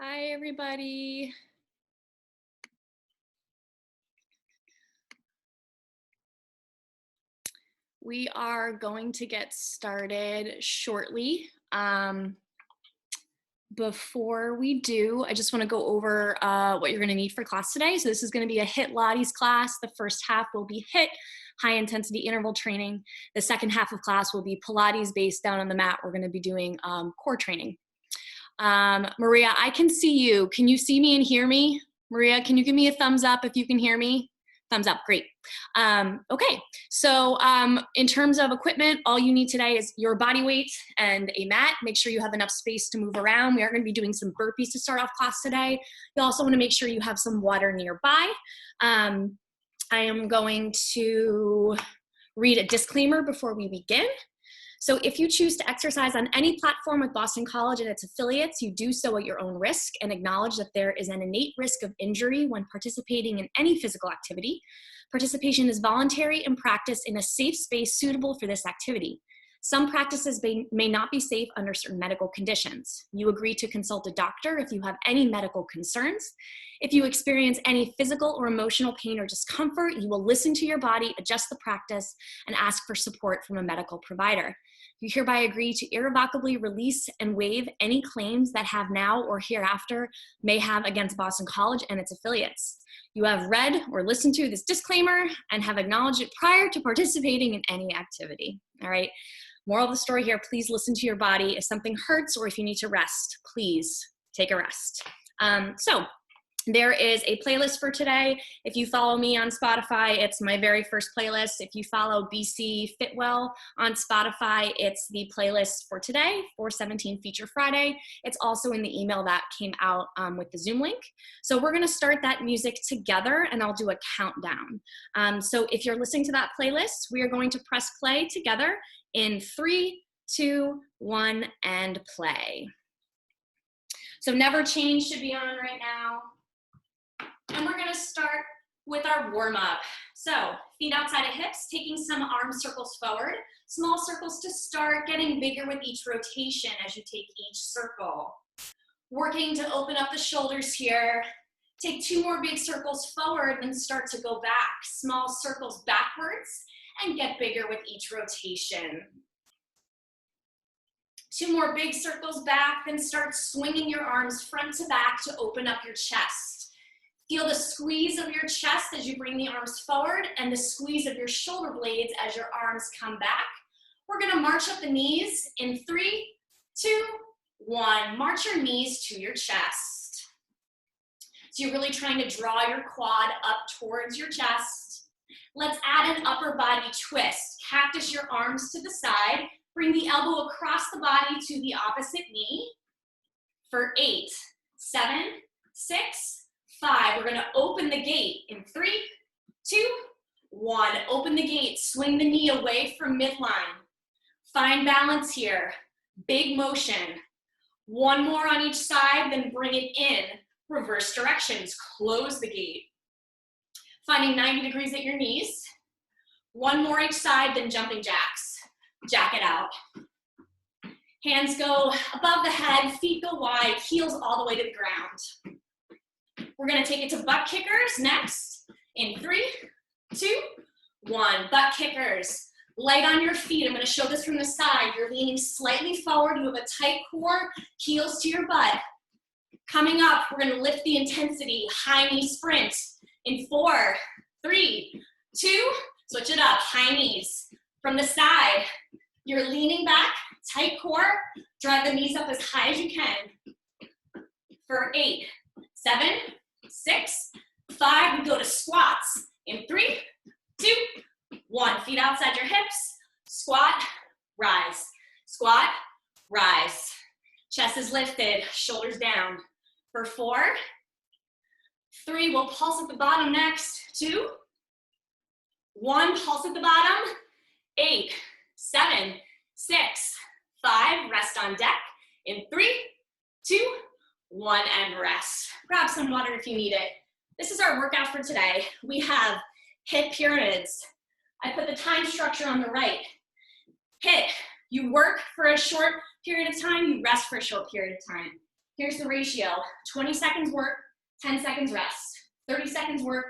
Hi, everybody. We are going to get started shortly. Before we do, I just want to go over what you're going to need for class today. So this is going to be a HIIT Pilates class. The first half will be HIIT, high intensity interval training. The second half of class will be Pilates based down on the mat. We're going to be doing core training. Maria, I can see you. Can you see me and hear me? Maria, can you give me a thumbs up if you can hear me? Thumbs up, great. Okay, so in terms of equipment, all you need today is your body weight and a mat. Make sure you have enough space to move around. We are going to be doing some burpees to start off class today. You also want to make sure you have some water nearby. I am going to read a disclaimer before we begin. So if you choose to exercise on any platform with Boston College and its affiliates, you do so at your own risk and acknowledge that there is an innate risk of injury when participating in any physical activity. Participation is voluntary and practiced in a safe space suitable for this activity. Some practices may not be safe under certain medical conditions. You agree to consult a doctor if you have any medical concerns. If you experience any physical or emotional pain or discomfort, you will listen to your body, adjust the practice, and ask for support from a medical provider. You hereby agree to irrevocably release and waive any claims that have now or hereafter may have against Boston College and its affiliates. You have read or listened to this disclaimer and have acknowledged it prior to participating in any activity. All right. Moral of the story here, please listen to your body. If something hurts or if you need to rest, please take a rest. So there is a playlist for today. If you follow me on Spotify, it's my very first playlist. If you follow BC Fitwell on Spotify, it's the playlist for today, 417 Feature Friday. It's also in the email that came out with the Zoom link. So we're gonna start that music together and I'll do a countdown. So if you're listening to that playlist, we are going to press play together in 3, 2, 1, and play. So Never Change should be on right now. And we're gonna start with our warm up. So feet outside of hips, taking some arm circles forward. Small circles to start, getting bigger with each rotation as you take each circle. Working to open up the shoulders here. Take 2 more big circles forward, then start to go back. Small circles backwards and get bigger with each rotation. 2 more big circles back, then start swinging your arms front to back to open up your chest. Feel the squeeze of your chest as you bring the arms forward and the squeeze of your shoulder blades as your arms come back. We're gonna march up the knees in 3, 2, 1. March your knees to your chest. So you're really trying to draw your quad up towards your chest. Let's add an upper body twist. Cactus your arms to the side. Bring the elbow across the body to the opposite knee. For 8, 7, 6, 5, we're gonna open the gate in 3, 2, 1. Open the gate, swing the knee away from midline. Find balance here, big motion. 1 more on each side, then bring it in. Reverse directions, close the gate. Finding 90 degrees at your knees. 1 more each side, then jumping jacks. Jack it out. Hands go above the head, feet go wide, heels all the way to the ground. We're gonna take it to butt kickers next. In 3, 2, 1. Butt kickers. Light on your feet. I'm gonna show this from the side. You're leaning slightly forward. You have a tight core, heels to your butt. Coming up, we're gonna lift the intensity. High knee sprint. In 4, 3, 2, switch it up. High knees. From the side, you're leaning back, tight core. Drive the knees up as high as you can. For 8, 7, 6, 5, we go to squats. In 3, 2, 1. Feet outside your hips. Squat, rise. Squat, rise. Chest is lifted, shoulders down. For 4, 3, we'll pulse at the bottom next. 2, 1, pulse at the bottom. 8, 7, 6, 5, rest on deck. In 3, 2, 1, and rest. Grab some water if you need it. This is our workout for today. We have HIIT pyramids. I put the time structure on the right. HIIT, you work for a short period of time, you rest for a short period of time. Here's the ratio. 20 seconds work, 10 seconds rest. 30 seconds work,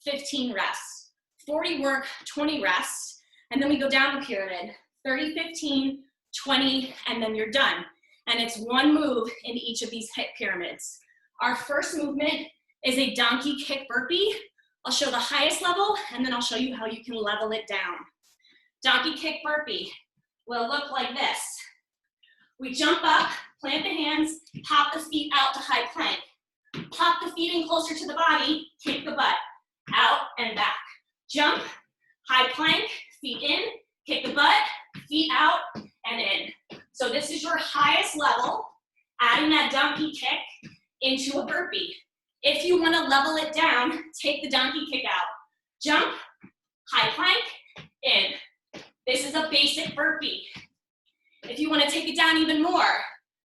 15 rest. 40 work, 20 rest. And then we go down the pyramid. 30, 15, 20, and then you're done. And it's one move in each of these HIIT pyramids. Our first movement is a donkey kick burpee. I'll show the highest level, and then I'll show you how you can level it down. Donkey kick burpee will look like this. We jump up, plant the hands, pop the feet out to high plank. Pop the feet in closer to the body, kick the butt, out and back. Jump, high plank, feet in, kick the butt, feet out and in. So this is your highest level, adding that donkey kick into a burpee. If you want to level it down, take the donkey kick out. Jump, high plank, in. This is a basic burpee. If you want to take it down even more,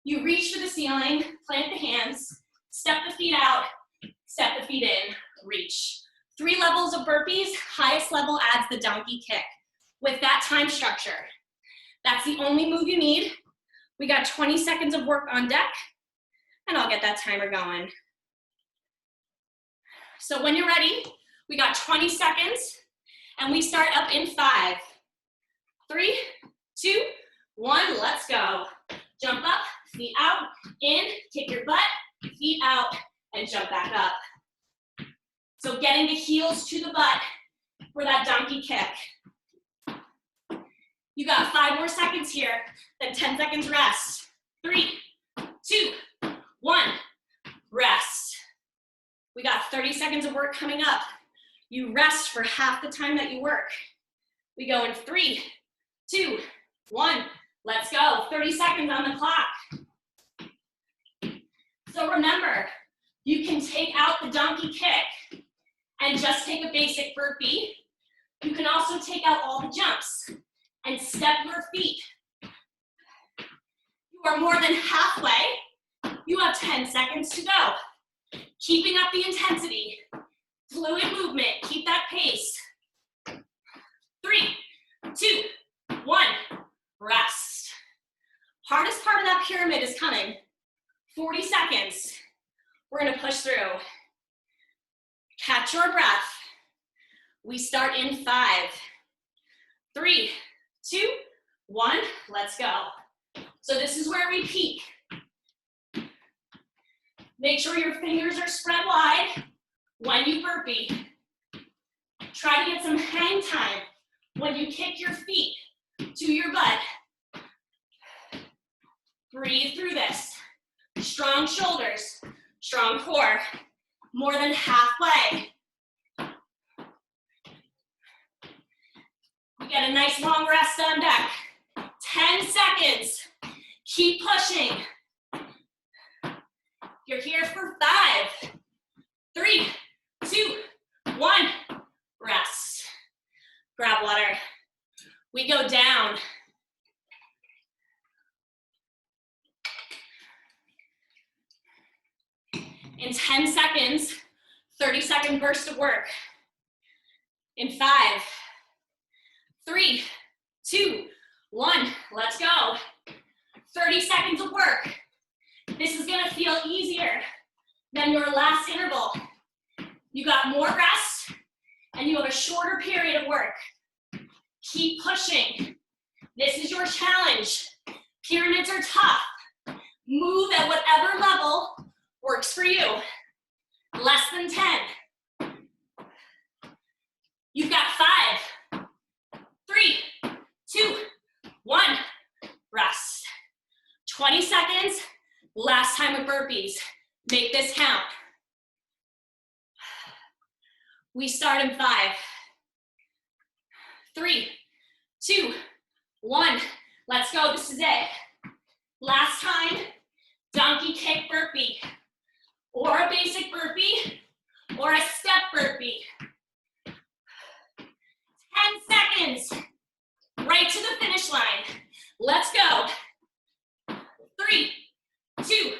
you reach for the ceiling, plant the hands, step the feet out, step the feet in, reach. 3 levels of burpees, highest level adds the donkey kick with that time structure. That's the only move you need. We got 20 seconds of work on deck, and I'll get that timer going. So when you're ready, we got 20 seconds, and we start up in 5, 3, 2, 1, let's go. Jump up, feet out, in, kick your butt, feet out, and jump back up. So getting the heels to the butt for that donkey kick. You got 5 more seconds here, then 10 seconds rest. 3, 2, 1, rest. We got 30 seconds of work coming up. You rest for half the time that you work. We go in 3, 2, 1, let's go. 30 seconds on the clock. So remember, you can take out the donkey kick and just take a basic burpee. You can also take out all the jumps and step your feet. You are more than halfway. You have 10 seconds to go. Keeping up the intensity. Fluid movement, keep that pace. 3, 2, 1, rest. Hardest part of that pyramid is coming. 40 seconds. We're gonna push through. Catch your breath. We start in 5, 3, 2, 1, let's go. So this is where we peak. Make sure your fingers are spread wide when you burpee. Try to get some hang time when you kick your feet to your butt. Breathe through this. Strong shoulders, strong core, more than halfway. We get a nice long rest on deck. 10 seconds. Keep pushing. You're here for 5, 3, 2, 1, rest. Grab water. We go down. In 10 seconds, 30-second burst of work. In 5, 3, 2, 1, let's go. 30 seconds of work. This is gonna feel easier than your last interval. You got more rest, and you have a shorter period of work. Keep pushing. This is your challenge. Pyramids are tough. Move at whatever level works for you. Less than 10. You've got 5, 3, 2, 1, rest. 20 seconds, last time with burpees. Make this count. We start in 5, 3, 2, 1. Let's go, this is it. Last time, donkey kick burpee, or a basic burpee, or a step burpee. 10 seconds, right to the finish line. Let's go. 3, 2,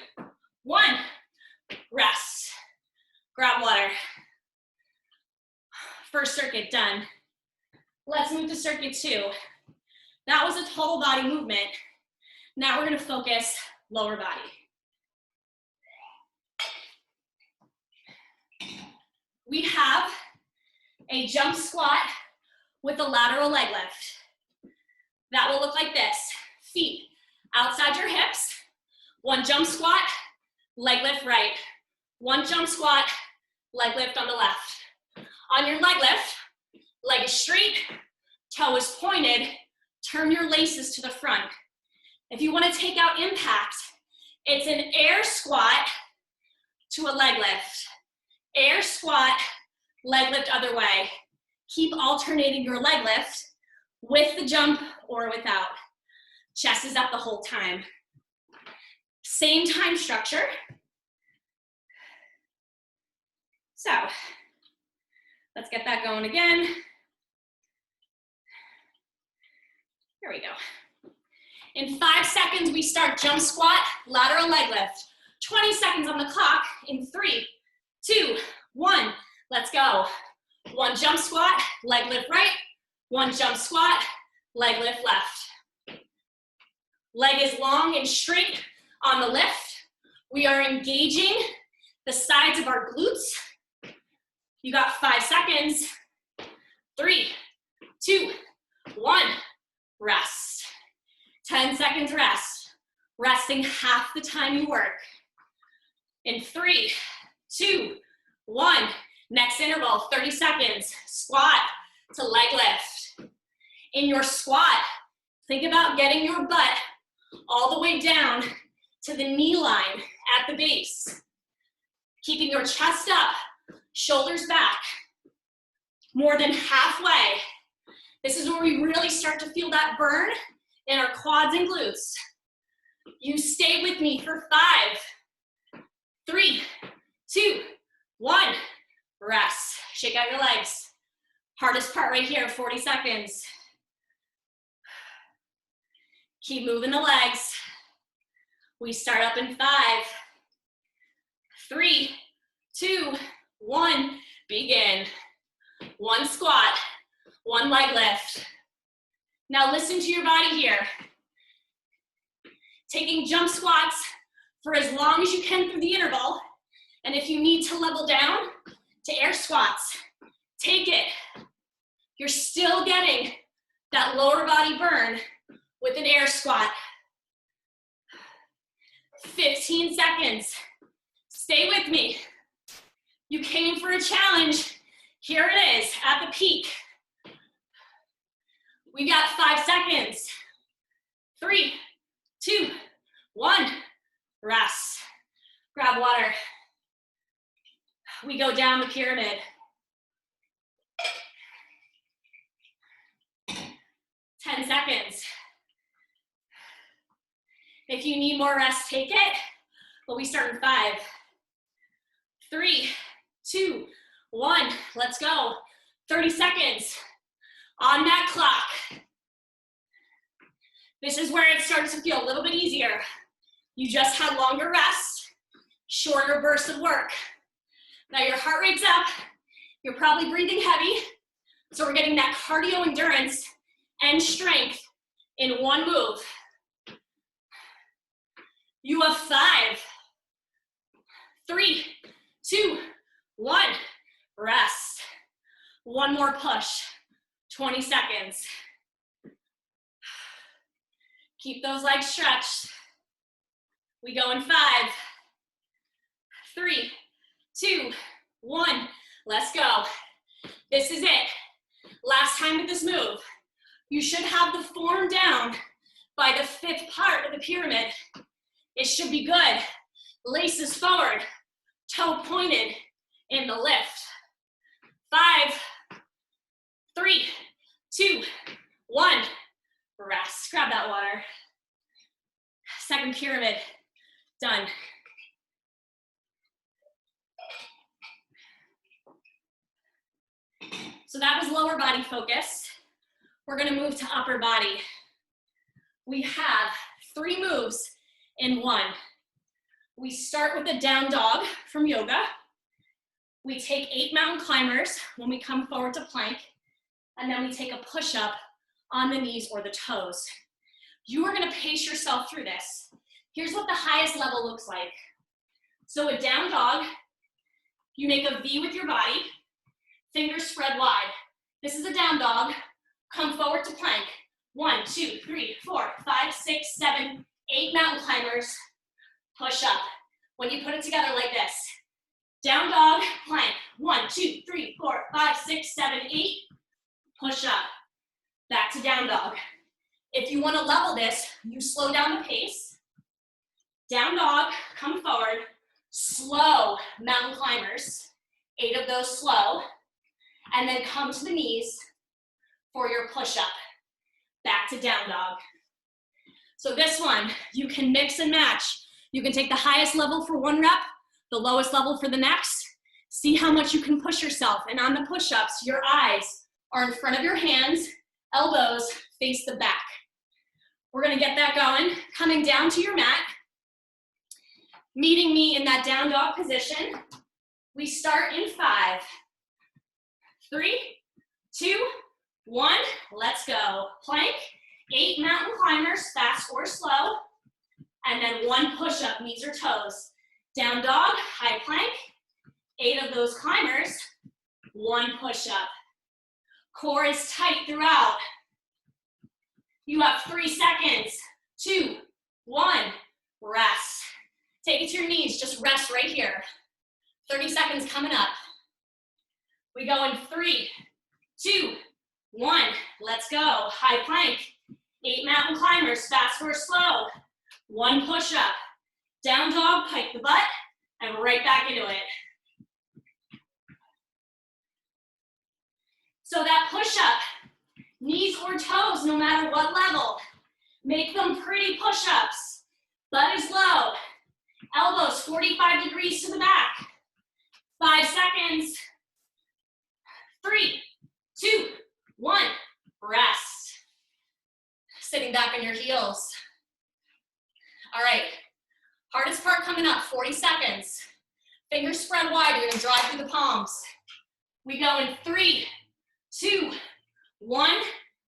1, rest. Grab water. First circuit done. Let's move to circuit 2. That was a total body movement. Now we're gonna focus lower body. we have a jump squat with a lateral leg lift. That will look like this. Feet outside your hips. One jump squat, leg lift right. One jump squat, leg lift on the left. On your leg lift, leg is straight, toe is pointed, turn your laces to the front. If you want to take out impact, it's an air squat to a leg lift. Air squat, leg lift other way. Keep alternating your leg lift with the jump or without. Chest is up the whole time. Same time structure. So, let's get that going again. Here we go. In 5 seconds, we start jump squat, lateral leg lift. 20 seconds on the clock in 3, 2, 1. Let's go. One jump squat, leg lift right. One jump squat, leg lift left. Leg is long and straight on the lift. We are engaging the sides of our glutes. You got 5 seconds. 3, 2, 1. Rest. 10 seconds rest. Resting half the time you work. In 3, 2, 1. Next interval, 30 seconds. Squat to leg lift. In your squat, think about getting your butt all the way down to the knee line at the base. Keeping your chest up, shoulders back. More than halfway. This is where we really start to feel that burn in our quads and glutes. You stay with me for 5, 3, 2, 1. Rest. Shake out your legs. Hardest part right here, 40 seconds. Keep moving the legs. We start up in 5, 3, 2, 1. Begin. One squat, one leg lift. Now listen to your body here. Taking jump squats for as long as you can through the interval. And if you need to level down to air squats, take it. You're still getting that lower body burn with an air squat. 15 seconds. Stay with me. You came for a challenge. Here it is at the peak. We got 5 seconds. 3, 2, 1. Rest. Grab water. We go down the pyramid. 10 seconds. If you need more rest, take it. But we start in 5, 3, 2, 1. Let's go. 30 seconds on that clock. This is where it starts to feel a little bit easier. You just had longer rest, shorter bursts of work. Now your heart rate's up. You're probably breathing heavy. So we're getting that cardio endurance and strength in one move. You have 5, 3, 2, 1. Rest. One more push. 20 seconds. Keep those legs stretched. We go in 5, 3, 2, 1. Let's go. This is it. Last time with this move. You should have the form down by the 5th part of the pyramid. It should be good. Laces forward, toe pointed in the lift. 5, 3, 2, 1. Rest. Grab that water. Second pyramid. Done. So that was lower body focus. We're gonna move to upper body. We have 3 moves in 1. We start with a down dog from yoga. We take 8 mountain climbers when we come forward to plank, and then we take a push-up on the knees or the toes. You are gonna pace yourself through this. Here's what the highest level looks like. So a down dog, you make a V with your body, Fingers spread wide. This is a down dog. Come forward to plank. 1, 2, 3, 4, 5, 6, 7, 8 mountain climbers. Push up. When you put it together like this. Down dog, plank. 1, 2, 3, 4, 5, 6, 7, 8. Push up. Back to down dog. If you want to level this, you slow down the pace. Down dog, come forward. Slow mountain climbers. 8 of those slow. And then come to the knees for your push-up. Back to down dog. So this one, you can mix and match. You can take the highest level for one rep, the lowest level for the next. See how much you can push yourself. And on the push-ups, your eyes are in front of your hands, elbows face the back. We're gonna get that going. Coming down to your mat, meeting me in that down dog position. We start in 5, 3, 2, 1, let's go. Plank, 8 mountain climbers, fast or slow, and then 1 push-up, knees or toes. Down dog, high plank, 8 of those climbers, 1 push-up. Core is tight throughout. You have 3 seconds. 2, 1, rest. Take it to your knees, just rest right here. 30 seconds coming up. We go in 3, 2, 1, let's go. High plank, 8 mountain climbers, fast or slow. 1 push-up. Down dog, pike the butt, and right back into it. So that push-up, knees or toes, no matter what level. Make them pretty push-ups. Butt is low. Elbows 45 degrees to the back. 5 seconds. 3, 2, 1, rest. Sitting back on your heels. All right, hardest part coming up, 40 seconds. Fingers spread wide, you're gonna drive through the palms. We go in 3, 2, 1,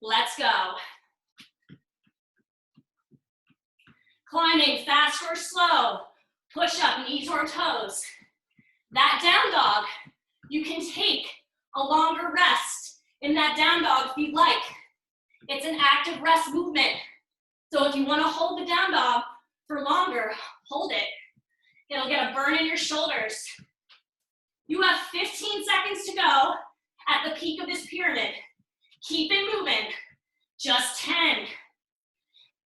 let's go. Climbing fast or slow, push up, knees or toes. That down dog, you can take a longer rest in that down dog if you'd like. It's an active rest movement. So if you want to hold the down dog for longer, hold it. It'll get a burn in your shoulders. You have 15 seconds to go at the peak of this pyramid. Keep it moving. Just 10.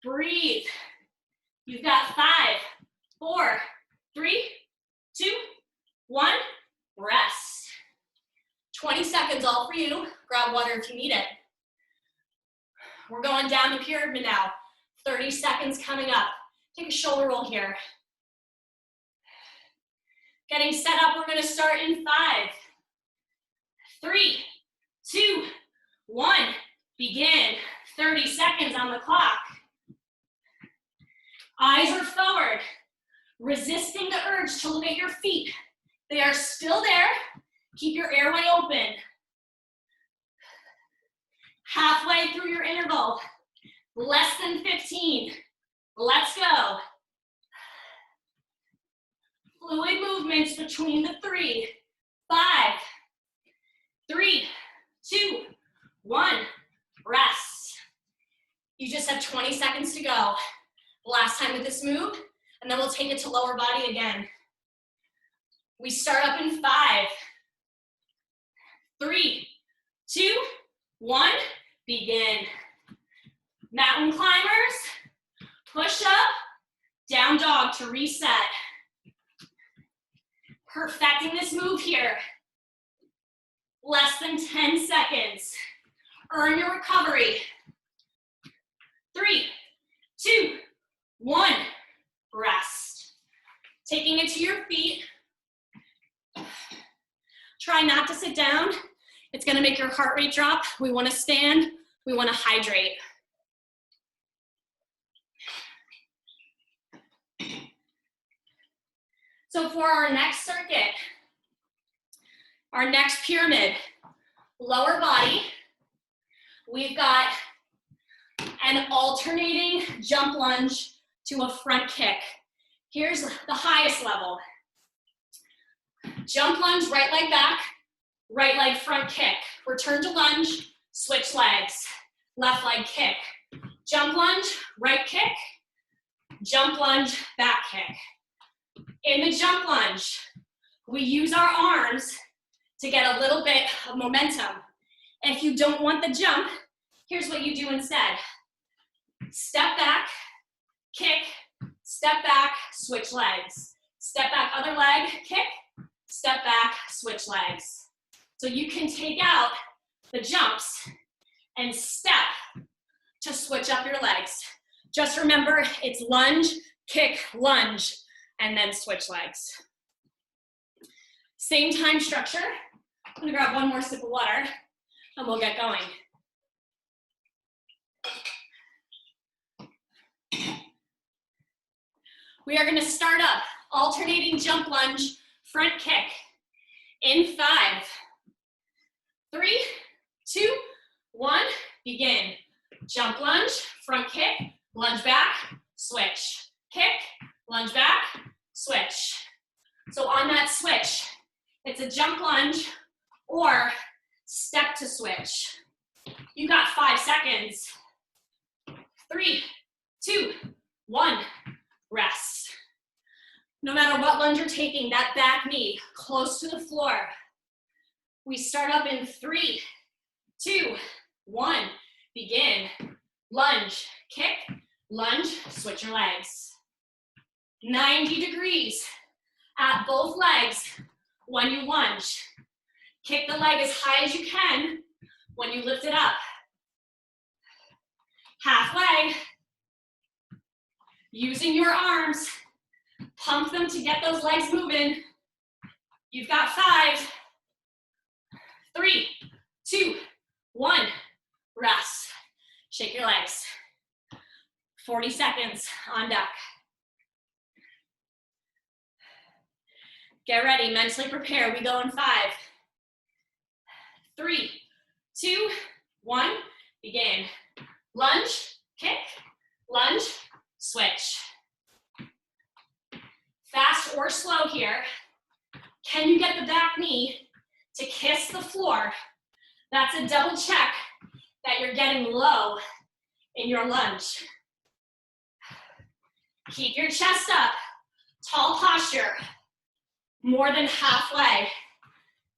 Breathe. You've got 5, 4, 3, 2, 1, rest. 20 seconds all for you. Grab water if you need it. We're going down the pyramid now. 30 seconds coming up. Take a shoulder roll here. Getting set up, we're gonna start in 5, 3, 2, 1, begin. 30 seconds on the clock. Eyes are forward, resisting the urge to look at your feet. They are still there. Keep your airway open. Halfway through your interval, less than 15. Let's go. Fluid movements between the 3, 5, 3, 2, 1, rest. You just have 20 seconds to go. Last time with this move, and then we'll take it to lower body again. We start up in 5, 3, 2, 1, begin. Mountain climbers, push up, down dog to reset. Perfecting this move here. Less than 10 seconds. Earn your recovery. 3, 2, 1, rest. Taking it to your feet. Try not to sit down. It's gonna make your heart rate drop. We wanna stand, we wanna hydrate. So for our next circuit, our next pyramid, lower body, we've got an alternating jump lunge to a front kick. Here's the highest level. Jump lunge, right leg back, Right leg front kick. Return to lunge, switch legs. Left leg kick. Jump lunge, right kick. Jump lunge, back kick. In the jump lunge, we use our arms to get a little bit of momentum. If you don't want the jump, here's what you do instead. Step back, kick, step back, switch legs. Step back, other leg, kick, step back, switch legs. So you can take out the jumps and step to switch up your legs. Just remember, it's lunge, kick, lunge, and then switch legs. Same time structure. I'm gonna grab one more sip of water and we'll get going. We are gonna start up, alternating jump lunge, front kick. In 5, 3, 2, 1, begin. Jump lunge, front kick, lunge back, switch. Kick, lunge back, switch. So on that switch, it's a jump lunge or step to switch. You got 5 seconds. 3, 2, 1, rest. No matter what lunge you're taking, that back knee close to the floor. We start up in 3, 2, 1, begin. Lunge, kick, lunge, switch your legs. 90 degrees at both legs when you lunge. Kick the leg as high as you can when you lift it up. Half leg. Using your arms, pump them to get those legs moving. You've got 5, 3, 2, 1, rest. Shake your legs. 40 seconds on deck. Get ready, mentally prepare. We go in 5, 3, 2, 1, begin. Lunge, kick, lunge, switch. Fast or slow here. Can you get the back knee to kiss the floor? That's a double check that you're getting low in your lunge. Keep your chest up, tall posture, more than halfway.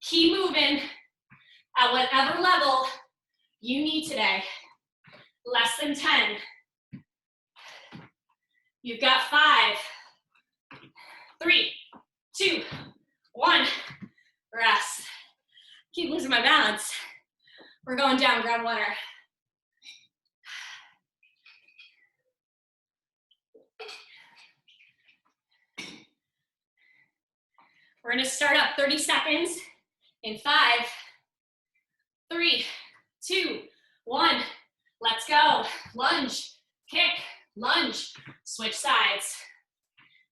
Keep moving at whatever level you need today. Less than 10. You've got 5, 3, 2, 1, rest. Keep losing my balance. We're going down, grab water. We're gonna start up 30 seconds in 5, 3, 2, 1. Let's go. Lunge, kick, lunge, switch sides.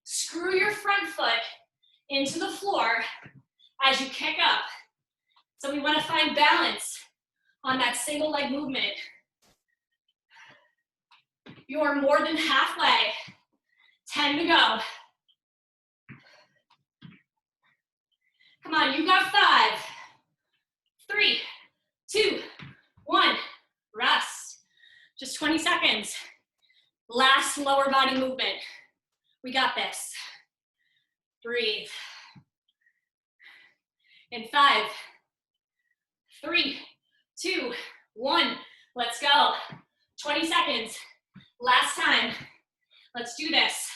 Screw your front foot into the floor as you kick up. So we want to find balance on that single leg movement. You are more than halfway. 10 to go. Come on, you got 5, 3, 2, 1, rest. Just 20 seconds. Last lower body movement. We got this. Breathe. In 5, 3, 2, 1. Let's go. 20 seconds. Last time. Let's do this.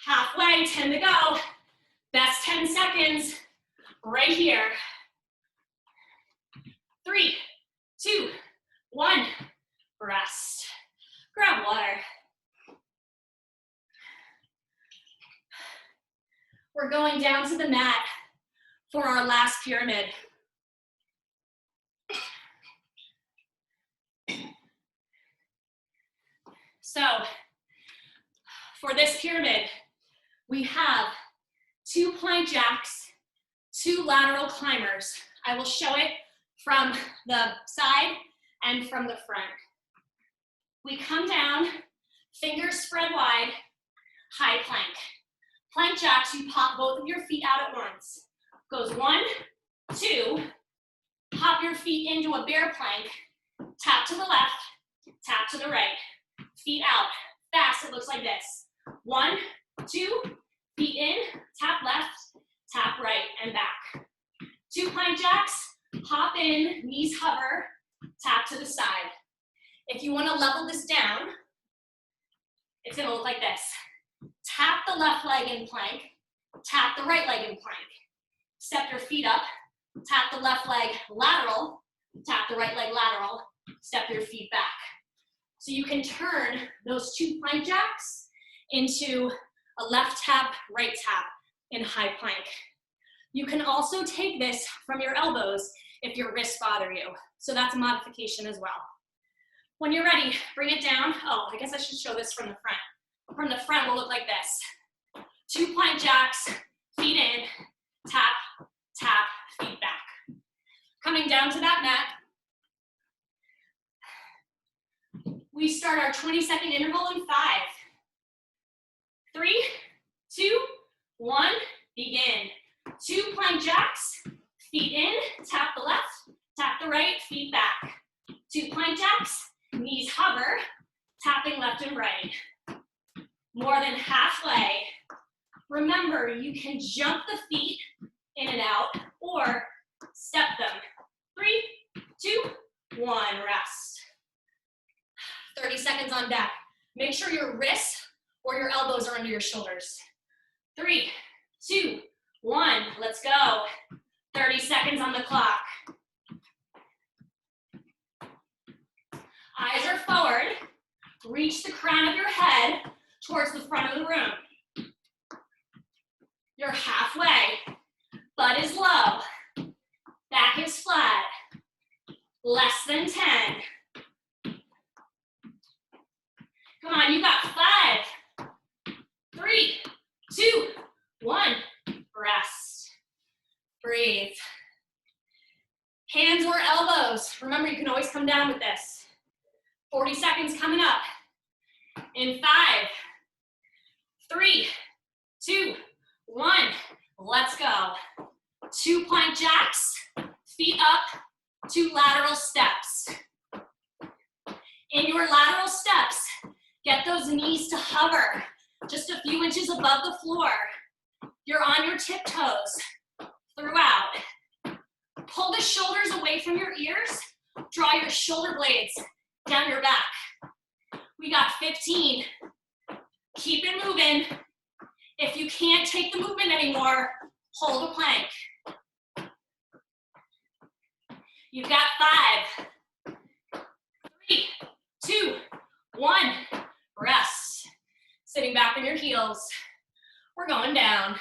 Halfway, 10 to go. Best 10 seconds right here. 3, 2, 1. Rest. Grab water. We're going down to the mat for our last pyramid. So, for this pyramid, we have 2 plank jacks, 2 lateral climbers. I will show it from the side and from the front. We come down, fingers spread wide, high plank. Plank jacks, you pop both of your feet out at once. Goes 1, 2, hop your feet into a bear plank, tap to the left, tap to the right, feet out, fast, it looks like this. 1, 2, feet in, tap left, tap right, and back. 2 plank jacks, hop in, knees hover, tap to the side. If you want to level this down, it's going to look like this. Tap the left leg in plank, tap the right leg in plank. Step your feet up, tap the left leg lateral, tap the right leg lateral, step your feet back. So you can turn those 2 plank jacks into a left tap, right tap in high plank. You can also take this from your elbows if your wrists bother you. So that's a modification as well. When you're ready, bring it down. Oh, I guess I should show this from the front. From the front will look like this. 2 plank jacks, feet in, tap, tap, feet back. Coming down to that mat, we start our 20-second interval in 5, 3, 2, 1, begin. 2 plank jacks, feet in, tap the left, tap the right, feet back. 2 plank jacks, knees hover, tapping left and right. More than halfway. Remember, you can jump the feet in and out or step them. 3, 2, 1, rest. 30 seconds on deck. Make sure your wrists or your elbows are under your shoulders. 3, 2, 1, let's go. 30 seconds on the clock. Eyes are forward. Reach the crown of your head towards the front of the room. You're halfway. Butt is low. Back is flat. Less than 10. Come on, you got 5, 3, 2, 1. Rest. Breathe. Hands or elbows. Remember, you can always come down with this. 40 seconds coming up. In 5, 3, 2, 1. Let's go. 2 plank jacks, feet up, 2 lateral steps. In your lateral steps, get those knees to hover just a few inches above the floor. You're on your tiptoes throughout. Pull the shoulders away from your ears. Draw your shoulder blades down your back. We got 15. Keep it moving. If you can't take the movement anymore, hold a plank. You've got 5, 3, 2, 1. Rest. Sitting back on your heels. We're going down.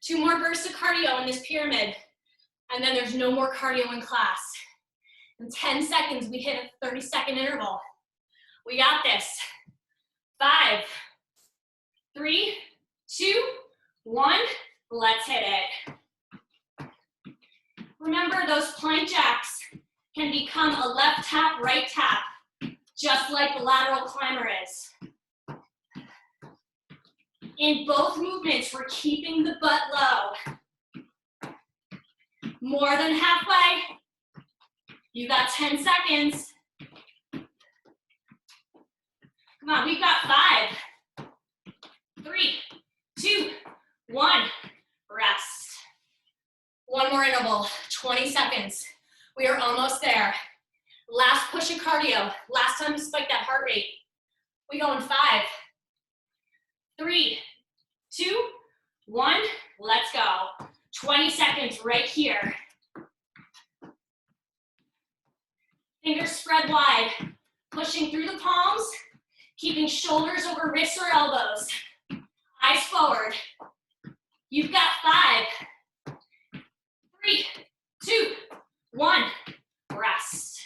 2 more bursts of cardio in this pyramid, and then there's no more cardio in class. In 10 seconds, we hit a 30-second interval. We got this. 5, 3, 2, 1. Let's hit it. Remember, those plank jacks can become a left tap, right tap, just like the lateral climber is. In both movements, we're keeping the butt low. More than halfway. You got 10 seconds. Come on, we've got 5, 3, 2, 1. Rest. 1 more interval, 20 seconds. We are almost there. Last push of cardio. Last time to spike that heart rate. We go in 5, 3, 2, 1. Let's go. 20 seconds right here. Fingers spread wide. Pushing through the palms. Keeping shoulders over wrists or elbows. Eyes forward. You've got 5, 3, 2, 1. Rest.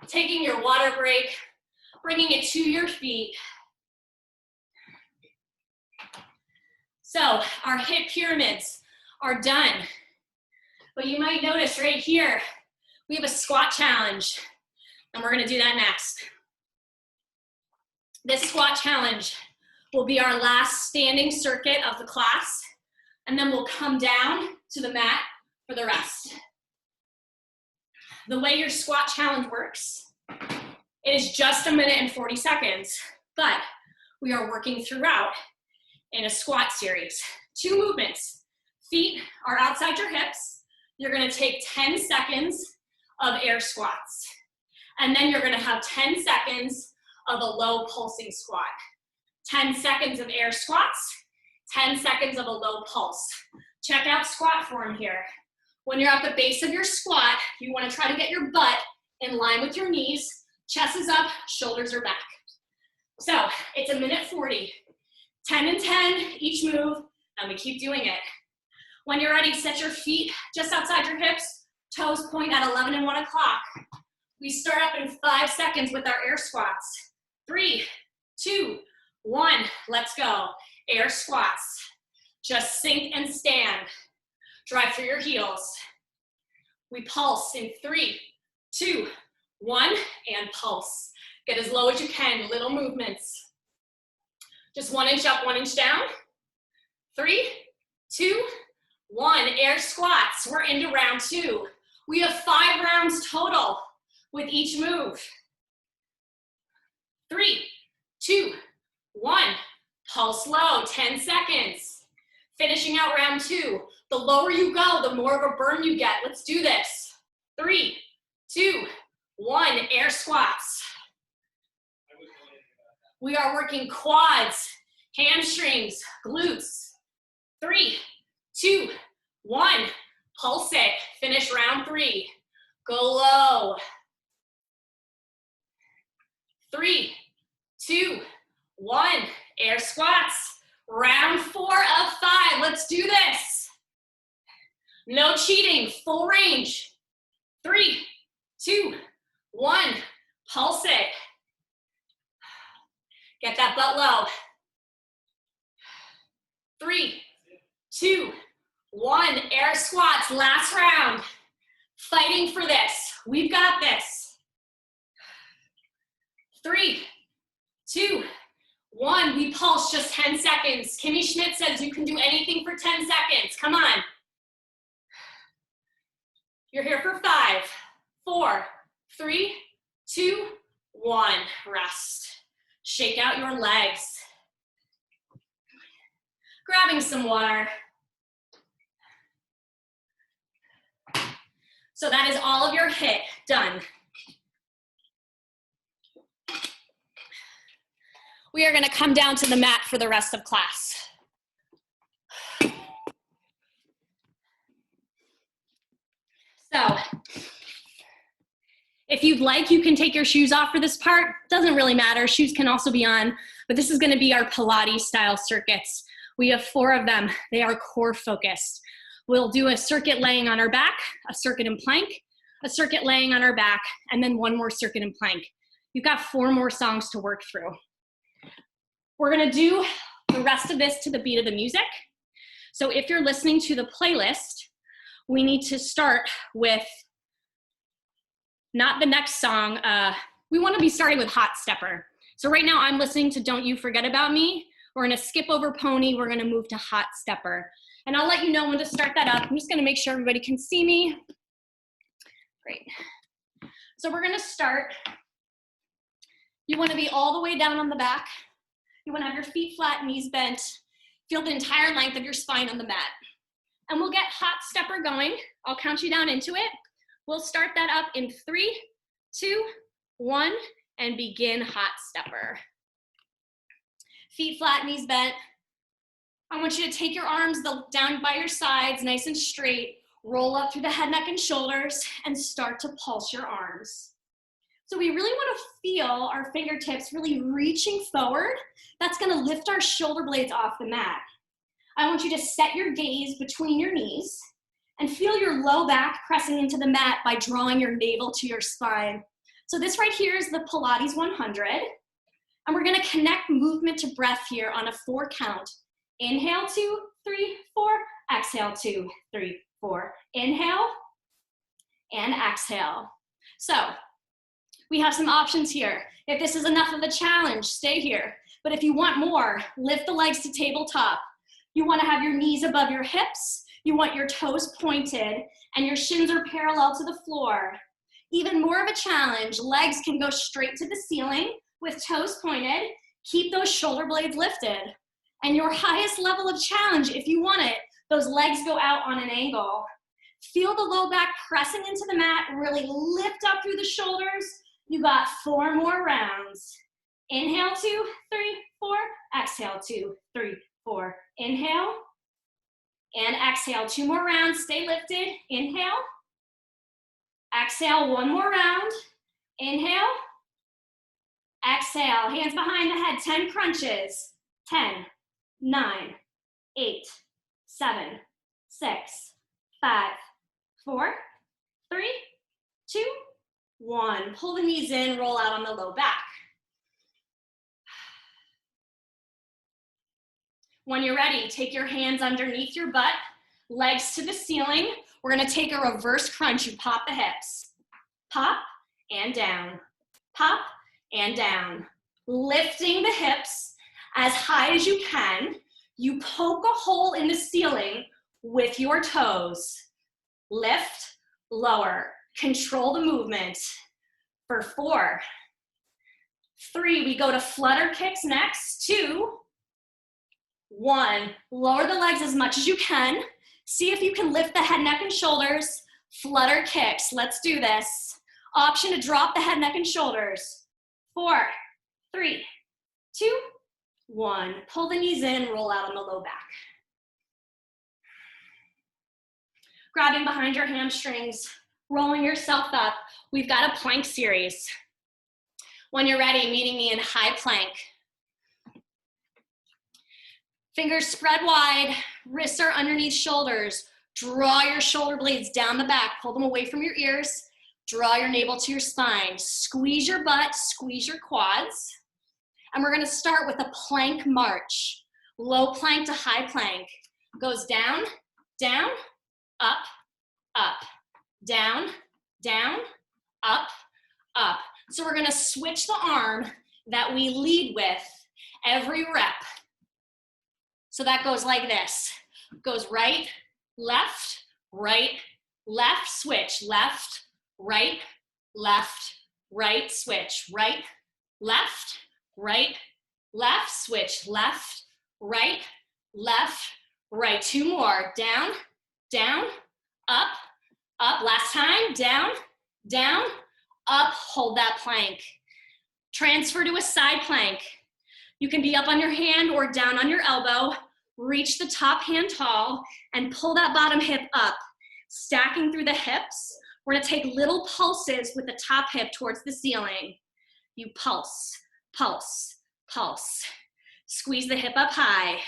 Taking your water break. Bringing it to your feet. So our hip pyramids are done. But you might notice right here, we have a squat challenge. And we're gonna do that next. This squat challenge, will be our last standing circuit of the class, and then we'll come down to the mat for the rest. The way your squat challenge works, it is just 1 minute and 40 seconds, but we are working throughout in a squat series. 2 movements. Feet are outside your hips. You're gonna take 10 seconds of air squats. And then you're gonna have 10 seconds of a low pulsing squat. 10 seconds of air squats, 10 seconds of a low pulse. Check out squat form here. When you're at the base of your squat, you wanna try to get your butt in line with your knees, chest is up, shoulders are back. So it's 1 minute 40. 10 and 10 each move, and we keep doing it. When you're ready, set your feet just outside your hips, toes point at 11 and 1 o'clock. We start up in 5 seconds with our air squats. 3, 2, 1, let's go. Air squats. Just sink and stand. Drive through your heels. We pulse in 3, 2, 1, and pulse. Get as low as you can, little movements. Just 1 inch up, 1 inch down. 3, 2, 1. Air squats. We're into round 2. We have 5 rounds total with each move. 3, 2, 1. Pulse low, 10 seconds. Finishing out round 2. The lower you go, the more of a burn you get. Let's do this. 3, 2, 1. Air squats. We are working quads, hamstrings, glutes. 3, 2, 1. Pulse it. Finish round 3. Go low. 3, 2, 1. Air squats. Round 4 of 5. Let's do this. No cheating. Full range. 3, 2, 1. Pulse it. Get that butt low. 3, 2, 1. Air squats. Last round. Fighting for this. We've got this. 3, 2, 1. We pulse just 10 seconds. Kimmy Schmidt says you can do anything for 10 seconds. Come on. You're here for 5, 4, 3, 2, 1. Rest. Shake out your legs. Grabbing some water. So that is all of your HIIT done. We are gonna come down to the mat for the rest of class. So, if you'd like, you can take your shoes off for this part. Doesn't really matter, shoes can also be on, but this is gonna be our Pilates style circuits. We have 4 of them. They are core focused. We'll do a circuit laying on our back, a circuit in plank, a circuit laying on our back, and then 1 more circuit in plank. You've got 4 more songs to work through. We're gonna do the rest of this to the beat of the music. So if you're listening to the playlist, we need to start with not the next song. We wanna be starting with Hot Stepper. So right now I'm listening to Don't You Forget About Me. We're gonna skip over Pony. We're gonna move to Hot Stepper. And I'll let you know when to start that up. I'm just gonna make sure everybody can see me. Great. So we're gonna start. You wanna be all the way down on the back. You wanna have your feet flat, knees bent. Feel the entire length of your spine on the mat. And we'll get Hot Stepper going. I'll count you down into it. We'll start that up in 3, 2, 1, and begin Hot Stepper. Feet flat, knees bent. I want you to take your arms down by your sides, nice and straight. Roll up through the head, neck, and shoulders, and start to pulse your arms. So we really want to feel our fingertips really reaching forward. That's going to lift our shoulder blades off the mat. I want you to set your gaze between your knees and feel your low back pressing into the mat by drawing your navel to your spine. So this right here is the Pilates 100. And we're gonna connect movement to breath here on a 4 count. Inhale, 2, 3, 4. Exhale, 2, 3, 4. Inhale and exhale. So we have some options here. If this is enough of a challenge, stay here. But if you want more, lift the legs to tabletop. You want to have your knees above your hips. You want your toes pointed and your shins are parallel to the floor. Even more of a challenge, legs can go straight to the ceiling with toes pointed. Keep those shoulder blades lifted. And your highest level of challenge, if you want it, those legs go out on an angle. Feel the low back pressing into the mat, really lift up through the shoulders. You got 4 more rounds. Inhale, 2, 3, 4. Exhale, 2, 3, 4. Inhale. And exhale, 2 more rounds, stay lifted. Inhale. Exhale, 1 more round. Inhale. Exhale, hands behind the head, 10 crunches. 10, 9, 8, 7, 6, 5, 4, 3, 2, 1. Pull the knees in, roll out on the low back. When you're ready, take your hands underneath your butt, legs to the ceiling. We're gonna take a reverse crunch. You pop the hips. Pop and down. Pop and down. Lifting the hips as high as you can. You poke a hole in the ceiling with your toes. Lift, lower. Control the movement. For 4, 3, we go to flutter kicks next. 2, 1, lower the legs as much as you can. See if you can lift the head, neck, and shoulders. Flutter kicks, let's do this. Option to drop the head, neck, and shoulders. 4, 3, 2, 1. Pull the knees in, roll out on the low back. Grabbing behind your hamstrings, rolling yourself up. We've got a plank series. When you're ready, meeting me in high plank. Fingers spread wide, wrists are underneath shoulders. Draw your shoulder blades down the back, pull them away from your ears. Draw your navel to your spine. Squeeze your butt, squeeze your quads. And we're gonna start with a plank march. Low plank to high plank. Goes down, down, up, up. Down, down, up, up. So we're gonna switch the arm that we lead with every rep. So that goes like this. Goes right, left, switch. Left, right, switch. Right, left, switch. Left, right. 2 more. Down, down, up, up. Last time. Down, down, up. Hold that plank. Transfer to a side plank. You can be up on your hand or down on your elbow. Reach the top hand tall and pull that bottom hip up. Stacking through the hips. We're gonna take little pulses with the top hip towards the ceiling. You pulse, pulse, pulse. Squeeze the hip up high.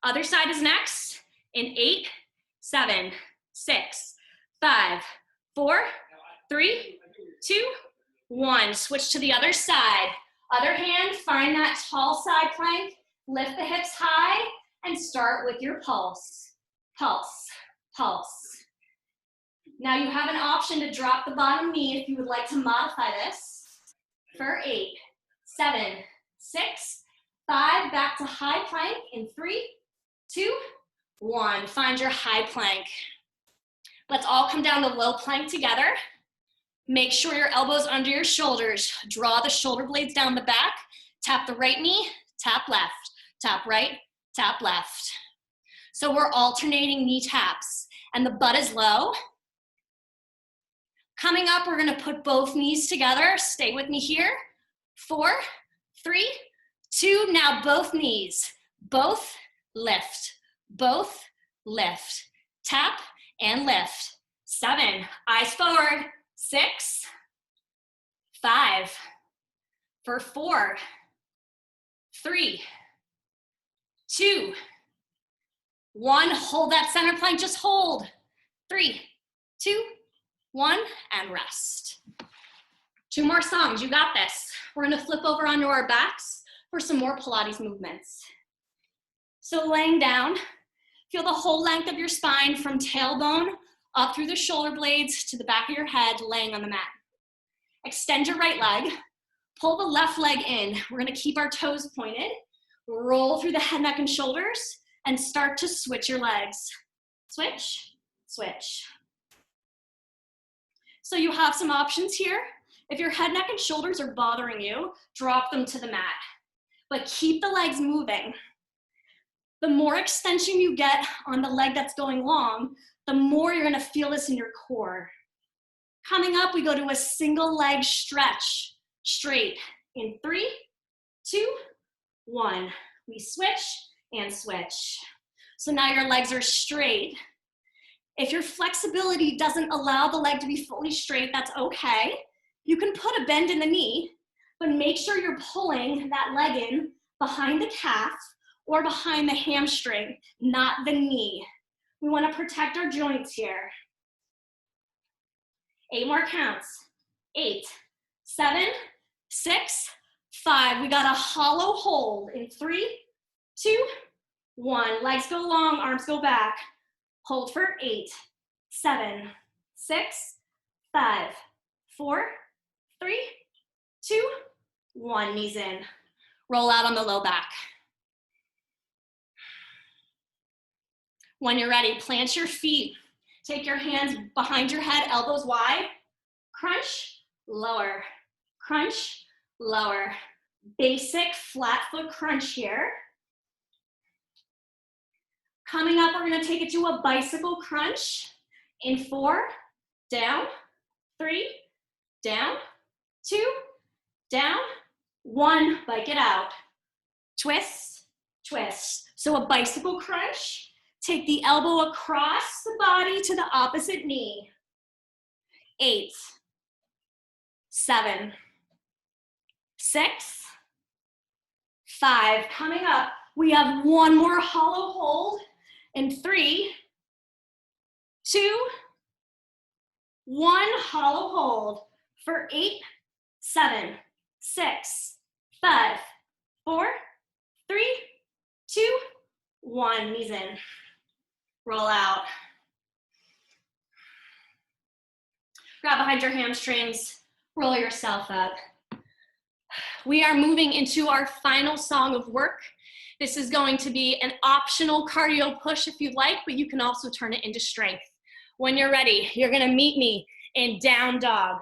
Other side is next. In 8, 7, 6, 5, 4, 3, 2, 1. Switch to the other side. Other hand, find that tall side plank. Lift the hips high and start with your pulse. Pulse, pulse. Now you have an option to drop the bottom knee if you would like to modify this. For 8, 7, 6, 5, back to high plank in 3, 2, 1. Find your high plank. Let's all come down to low plank together. Make sure your elbows under your shoulders. Draw the shoulder blades down the back. Tap the right knee, tap left. Tap right, tap left. So we're alternating knee taps and the butt is low. Coming up, we're gonna put both knees together. Stay with me here. 4, 3, 2, now both knees. Both lift, both lift. Tap and lift. 7, eyes forward. 6, 5, for 4, 3, 2, 1. Hold that center plank, just hold. 3, 2, 1, and rest. 2 more songs, you got this. We're gonna flip over onto our backs for some more Pilates movements. So laying down, feel the whole length of your spine from tailbone up through the shoulder blades to the back of your head, laying on the mat. Extend your right leg, Pull the left leg in. We're gonna keep our toes pointed. Roll through the head, neck, and shoulders, and start to switch your legs. Switch, switch. So you have some options here. If your head, neck, and shoulders are bothering you, drop them to the mat. But keep the legs moving. The more extension you get on the leg that's going long, the more you're gonna feel this in your core. Coming up, we go to a single leg stretch, straight. In 3, 2, 1. We switch and switch. So now your legs are straight. If your flexibility doesn't allow the leg to be fully straight, that's okay. You can put a bend in the knee, but make sure you're pulling that leg in behind the calf or behind the hamstring, not the knee. We want to protect our joints here. 8 more counts. 8, 7, 6, 5. We got a hollow hold in 3, 2, 1. Legs go long, arms go back. Hold for 8, 7, 6, 5, 4, 3, 2, 1. Knees in. Roll out on the low back. When you're ready, plant your feet. Take your hands behind your head, elbows wide. Crunch, lower. Crunch, lower. Basic flat foot crunch here. Coming up, we're gonna take it to a bicycle crunch. In 4, down, 3, down, 2, down, 1, bike it out. Twist, twist. So a bicycle crunch. Take the elbow across the body to the opposite knee. 8, 7, 6, 5. Coming up, we have one more hollow hold in 3, 2, 1. Hollow hold for 8, 7, 6, 5, 4, 3, 2, 1. Knees in. Roll out. Grab behind your hamstrings. Roll yourself up. We are moving into our final song of work. This is going to be an optional cardio push if you'd like, but you can also turn it into strength. When you're ready, you're gonna meet me in down dog.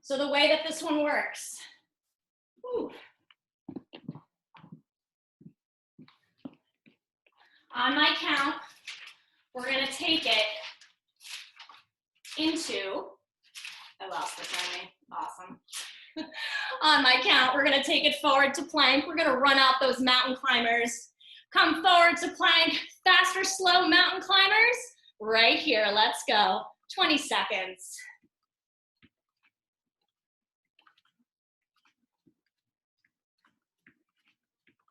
So the way that this one works, on my count, we're gonna take it into, I lost this on me, awesome. On my count, we're gonna take it forward to plank. We're gonna run out those mountain climbers. Come forward to plank, fast or slow mountain climbers. Right here, let's go. 20 seconds.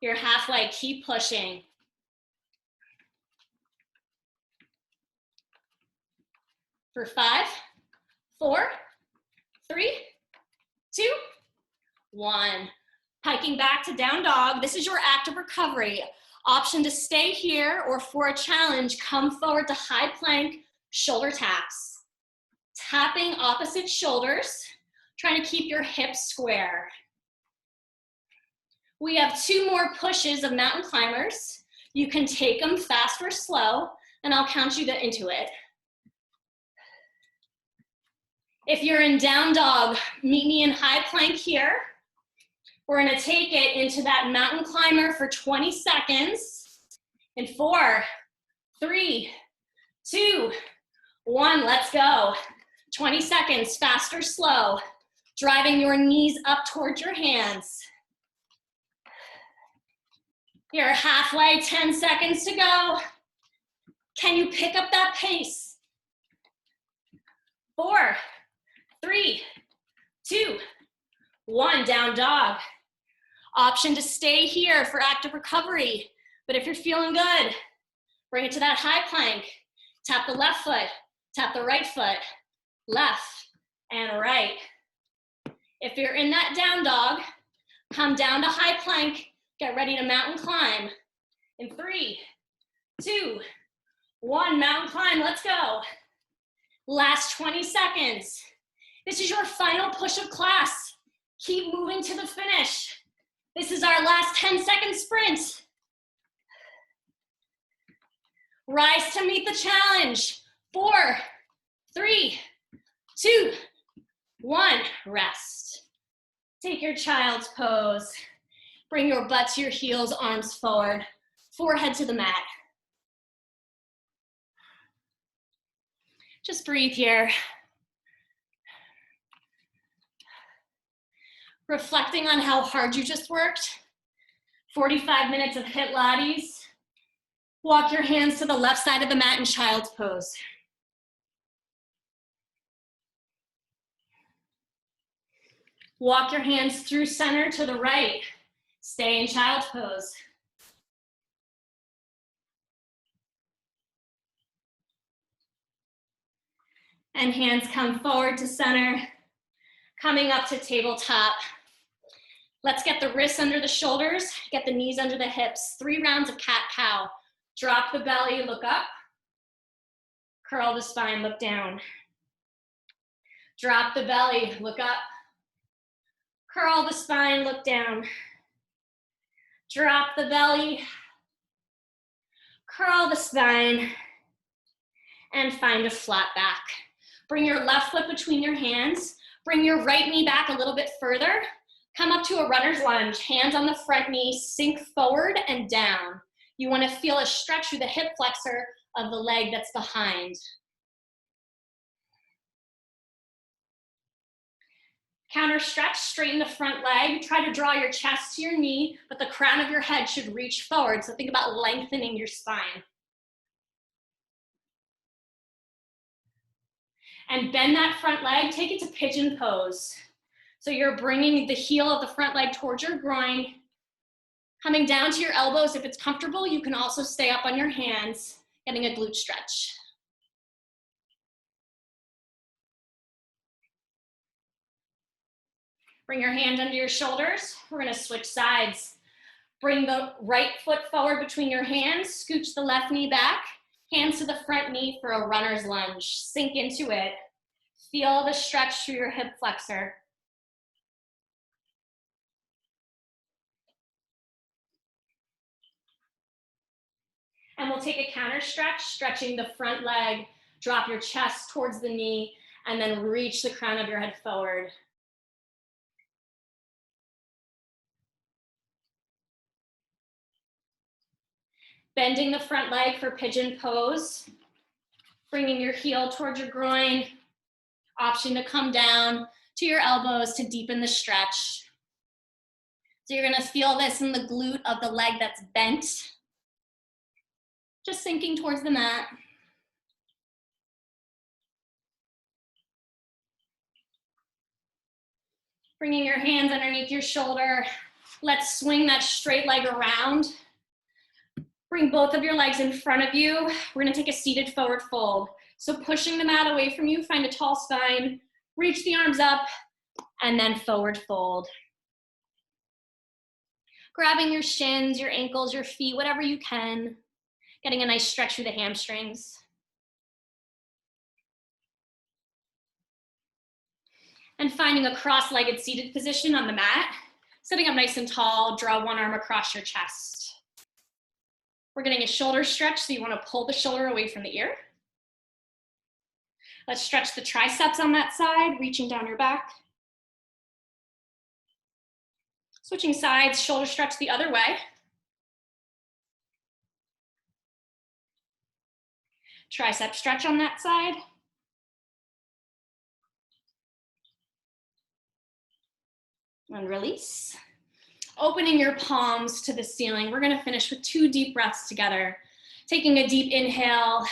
You're halfway, keep pushing. For 5, 4, 3, 2, 1. Hiking back to down dog. This is your active recovery. Option to stay here, or for a challenge, come forward to high plank, shoulder taps. Tapping opposite shoulders, trying to keep your hips square. We have 2 more pushes of mountain climbers. You can take them fast or slow, and I'll count you into it. If you're in down dog, meet me in high plank here. We're gonna take it into that mountain climber for 20 seconds. In 4, 3, 2, 1, let's go. 20 seconds, fast or slow. Driving your knees up towards your hands. You're halfway, 10 seconds to go. Can you pick up that pace? 4, 3, 2, 1, down dog. Option to stay here for active recovery, but if you're feeling good, bring it to that high plank. Tap the left foot, tap the right foot, left and right. If you're in that down dog, come down to high plank, get ready to mountain climb. In 3, 2, 1, mountain climb, let's go. Last 20 seconds. This is your final push of class. Keep moving to the finish. This is our last 10-second sprint. Rise to meet the challenge. 4, 3, 2, 1, rest. Take your child's pose. Bring your butt to your heels, arms forward, forehead to the mat. Just breathe here. Reflecting on how hard you just worked. 45 minutes of HIIT Pilates. Walk your hands to the left side of the mat in child's pose. Walk your hands through center to the right. Stay in child's pose. And hands come forward to center, coming up to tabletop. Let's get the wrists under the shoulders, get the knees under the hips. 3 rounds of cat-cow. Drop the belly, look up. Curl the spine, look down. Drop the belly, look up. Curl the spine, look down. Drop the belly. Curl the spine. And find a flat back. Bring your left foot between your hands. Bring your right knee back a little bit further. Come up to a runner's lunge. Hands on the front knee, sink forward and down. You want to feel a stretch through the hip flexor of the leg that's behind. Counter stretch, straighten the front leg. Try to draw your chest to your knee, but the crown of your head should reach forward. So think about lengthening your spine. And bend that front leg, take it to pigeon pose. So you're bringing the heel of the front leg towards your groin, coming down to your elbows. If it's comfortable, you can also stay up on your hands, getting a glute stretch. Bring your hand under your shoulders. We're gonna switch sides. Bring the right foot forward between your hands, scooch the left knee back, hands to the front knee for a runner's lunge. Sink into it. Feel the stretch through your hip flexor. And we'll take a counter stretch, stretching the front leg, drop your chest towards the knee, and then reach the crown of your head forward. Bending the front leg for pigeon pose. Bringing your heel towards your groin. Option to come down to your elbows to deepen the stretch. So you're gonna feel this in the glute of the leg that's bent. Just sinking towards the mat. Bringing your hands underneath your shoulder. Let's swing that straight leg around. Bring both of your legs in front of you. We're gonna take a seated forward fold. So pushing the mat away from you, find a tall spine, reach the arms up, and then forward fold. Grabbing your shins, your ankles, your feet, whatever you can. Getting a nice stretch through the hamstrings. And finding a cross-legged seated position on the mat. Sitting up nice and tall, draw one arm across your chest. We're getting a shoulder stretch, so you want to pull the shoulder away from the ear. Let's stretch the triceps on that side, reaching down your back. Switching sides, shoulder stretch the other way. Tricep stretch on that side. And release. Opening your palms to the ceiling. We're gonna finish with 2 deep breaths together. Taking a deep inhale.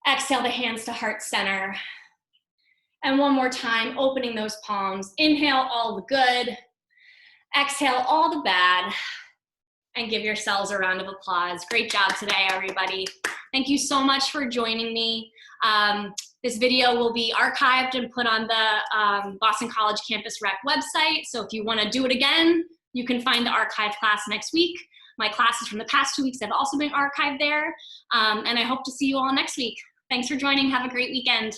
Exhale the hands to heart center. And one more time, opening those palms. Inhale all the good. Exhale all the bad. And give yourselves a round of applause. Great job today, everybody. Thank you so much for joining me. This video will be archived and put on the Boston College Campus Rec website. So if you want to do it again, you can find the archived class next week. My classes from the past 2 weeks have also been archived there. And I hope to see you all next week. Thanks for joining. Have a great weekend.